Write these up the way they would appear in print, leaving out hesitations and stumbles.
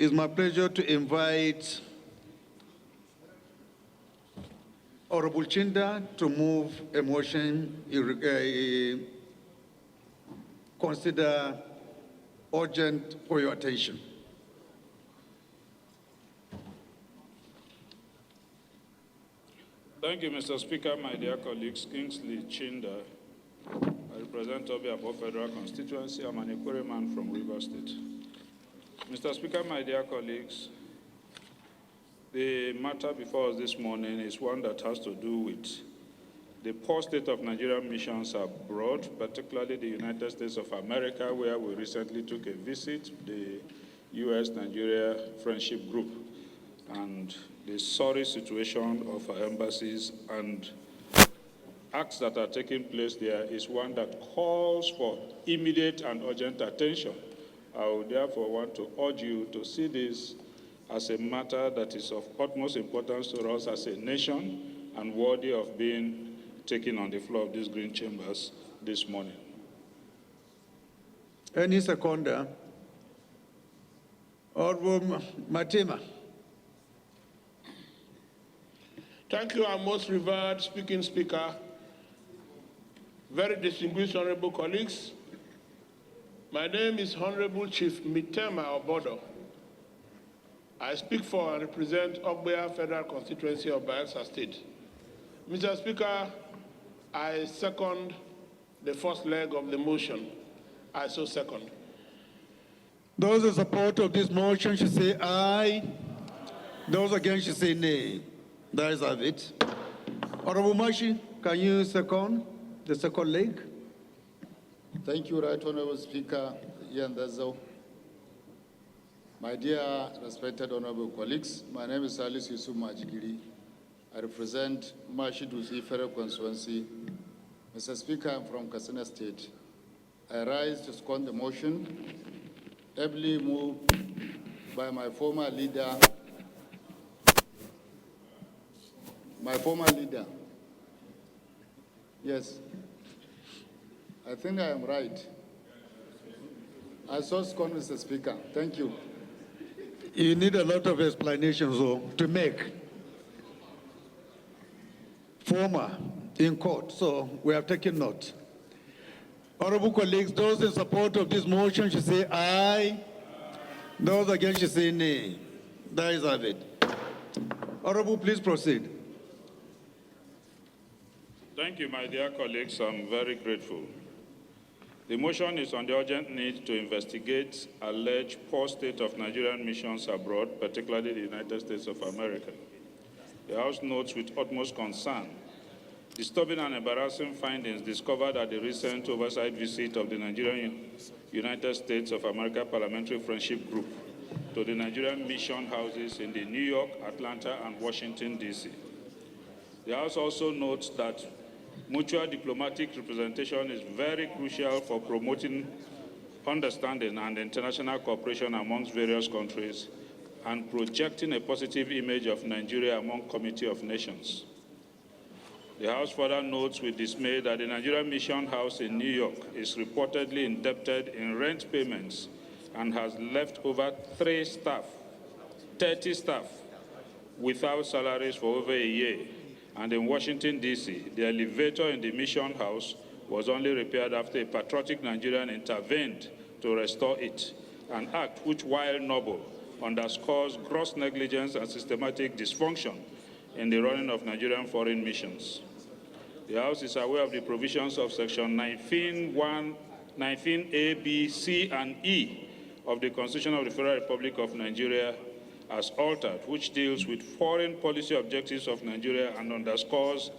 it's my pleasure to invite Honorable Chinda to move a motion consider urgent for your attention. Thank you, Mr. Speaker, my dear colleagues. Kingsley, Chinda. I represent Buba Yakub Federal Constituency. I'm an Equerry man from Rivers State. Mr. Speaker, my dear colleagues, the matter before us this morning is one that has to do with the poor state of Nigerian missions abroad, particularly the United States of America, where we recently took a visit, the U.S.-Nigeria Friendship Group, and the sorry situation of our embassies and acts that are taking place there is one that calls for immediate and urgent attention. I would therefore want to urge you to see this as a matter that is of utmost importance to us as a nation and worthy of being taken on the floor of these green chambers this morning. Any seconder? Honorable Matima. Thank you, our most revered speaking speaker, very distinguished honorable colleagues. My name is Honorable Chief Mitema Obodo. I speak for and represent Buba Federal Constituency of Bayelsa State. Mr. Speaker, I second the first leg of the motion. I so second. Those in support of this motion should say aye. Those against should say nay. That is of it. Honorable Mashi, can you second the second leg? Thank you, Right Honorable Speaker Yandazo. My dear respected honorable colleagues, my name is Alice Yusuf Majigiri. I represent Mashidusi Federal Constituency. Mr. Speaker, I'm from Katsina State. I rise to second the motion, ably moved by my former leader. Yes, I think I am right. I so second, Mr. Speaker. Thank you. You need a lot of explanations though, to make. Former in court, so we have taken note. Honorable colleagues, those in support of this motion should say aye. Those against should say nay. That is of it. Honorable, please proceed. Thank you, my dear colleagues. I'm very grateful. The motion is on the urgent need to investigate alleged poor state of Nigerian missions abroad, particularly the United States of America. The House notes with utmost concern disturbing and embarrassing findings discovered at the recent oversight visit of the Nigerian United States of America Parliamentary Friendship Group to the Nigerian mission houses in the New York, Atlanta, and Washington, D.C. The House also notes that mutual diplomatic representation is very crucial for promoting understanding and international cooperation amongst various countries and projecting a positive image of Nigeria among Committee of Nations. The House further notes with dismay that the Nigerian Mission House in New York is reportedly indebted in rent payments and has left over 30 staff, without salaries for over a year. And in Washington, D.C., the elevator in the Mission House was only repaired after a patriotic Nigerian intervened to restore it, an act which, while noble, underscores gross negligence and systematic dysfunction in the running of Nigerian foreign missions. The House is aware of the provisions of Section 19A, B, C, and E of the Constitution of the Federal Republic of Nigeria as altered, which deals with foreign policy objectives of Nigeria and underscores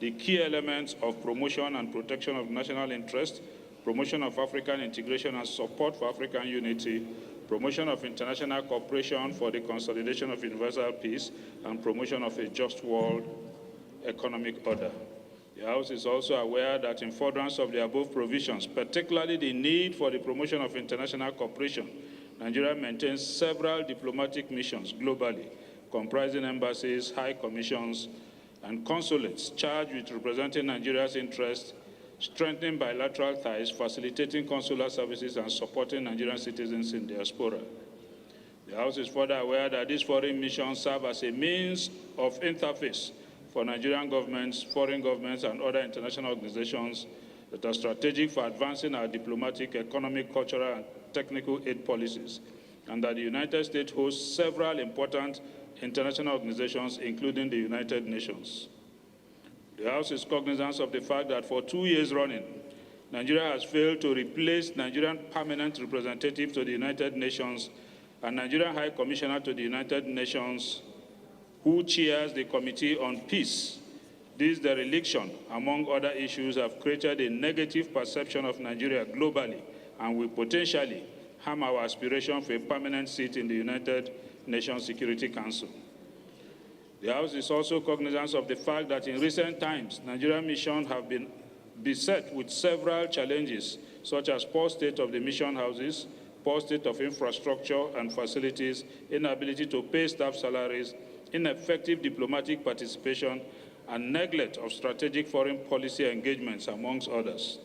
the key elements of promotion and protection of national interest, promotion of African integration and support for African unity, promotion of international cooperation for the consolidation of universal peace, and promotion of a just world economic order. The House is also aware that in furtherance of the above provisions, particularly the need for the promotion of international cooperation, Nigeria maintains several diplomatic missions globally, comprising embassies, high commissions, and consulates charged with representing Nigeria's interests, strengthening bilateral ties, facilitating consular services, and supporting Nigerian citizens in diaspora. The House is further aware that these foreign missions serve as a means of interface for Nigerian governments, foreign governments, and other international organizations that are strategic for advancing our diplomatic, economic, cultural, and technical aid policies, and that the United States hosts several important international organizations, including the United Nations. The House is cognizant of the fact that for 2 years running, Nigeria has failed to replace Nigerian permanent representative to the United Nations and Nigerian High Commissioner to the United Nations, who chairs the Committee on Peace. This dereliction, among other issues, have created a negative perception of Nigeria globally and will potentially harm our aspiration for a permanent seat in the United Nations Security Council. The House is also cognizant of the fact that in recent times, Nigerian missions have been beset with several challenges, such as poor state of the mission houses, poor state of infrastructure and facilities, inability to pay staff salaries, ineffective diplomatic participation, and neglect of strategic foreign policy engagements, amongst others.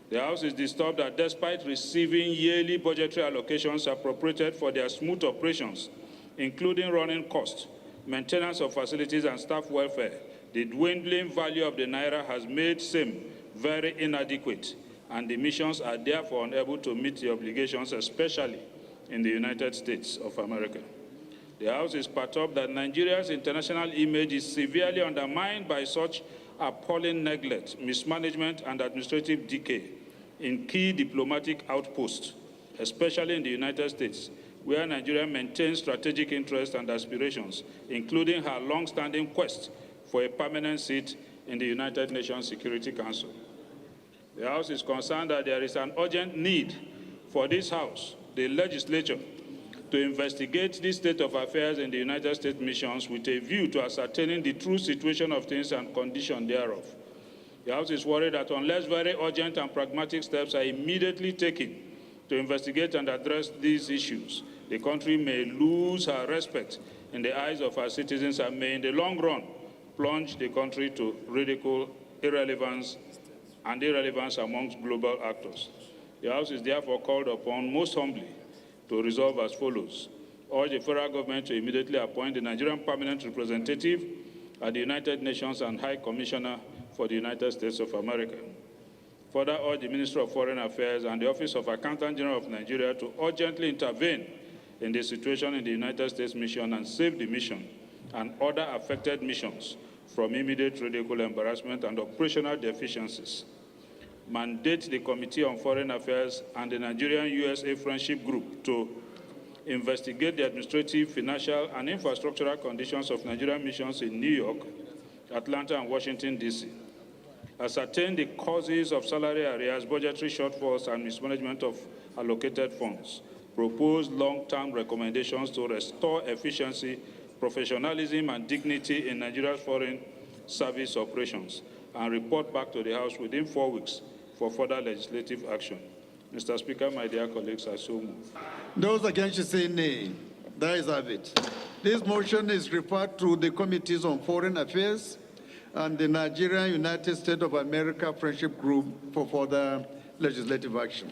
The House is disturbed that despite receiving yearly budgetary allocations appropriated for their smooth operations, including running costs, maintenance of facilities, and staff welfare, the dwindling value of the naira has made seem very inadequate, and the missions are therefore unable to meet the obligations, especially in the United States of America. The House is perturbed that Nigeria's international image is severely undermined by such appalling neglect, mismanagement, and administrative decay in key diplomatic outposts, especially in the United States, where Nigeria maintains strategic interests and aspirations, including her long-standing quest for a permanent seat in the United Nations Security Council. The House is concerned that there is an urgent need for this House, the legislature, to investigate the state of affairs in the United States missions with a view to ascertaining the true situation of things and condition thereof. The House is worried that unless very urgent and pragmatic steps are immediately taken to investigate and address these issues, the country may lose her respect in the eyes of our citizens and may, in the long run, plunge the country to ridicule, irrelevance amongst global actors. The House is therefore called upon most humbly to resolve as follows. Urge the federal government to immediately appoint the Nigerian permanent representative at the United Nations and High Commissioner for the United States of America. Further urge the Ministry of Foreign Affairs and the Office of Accountant General of Nigeria to urgently intervene in the situation in the United States mission and save the mission and other affected missions from immediate ridicule, embarrassment, and operational deficiencies. Mandate the Committee on Foreign Affairs and the Nigerian-USA Friendship Group to investigate the administrative, financial, and infrastructural conditions of Nigerian missions in New York, Atlanta, and Washington, D.C. Ascertain the causes of salary arrears, budgetary shortfalls, and mismanagement of allocated funds. Propose long-term recommendations to restore efficiency, professionalism, and dignity in Nigeria's foreign service operations, and report back to the House within 4 weeks for further legislative action. Mr. Speaker, my dear colleagues, I so move. Those against should say nay. The ayes have it. This motion is referred to the Committees on Foreign Affairs and the Nigerian United States of America Friendship Group for further legislative action.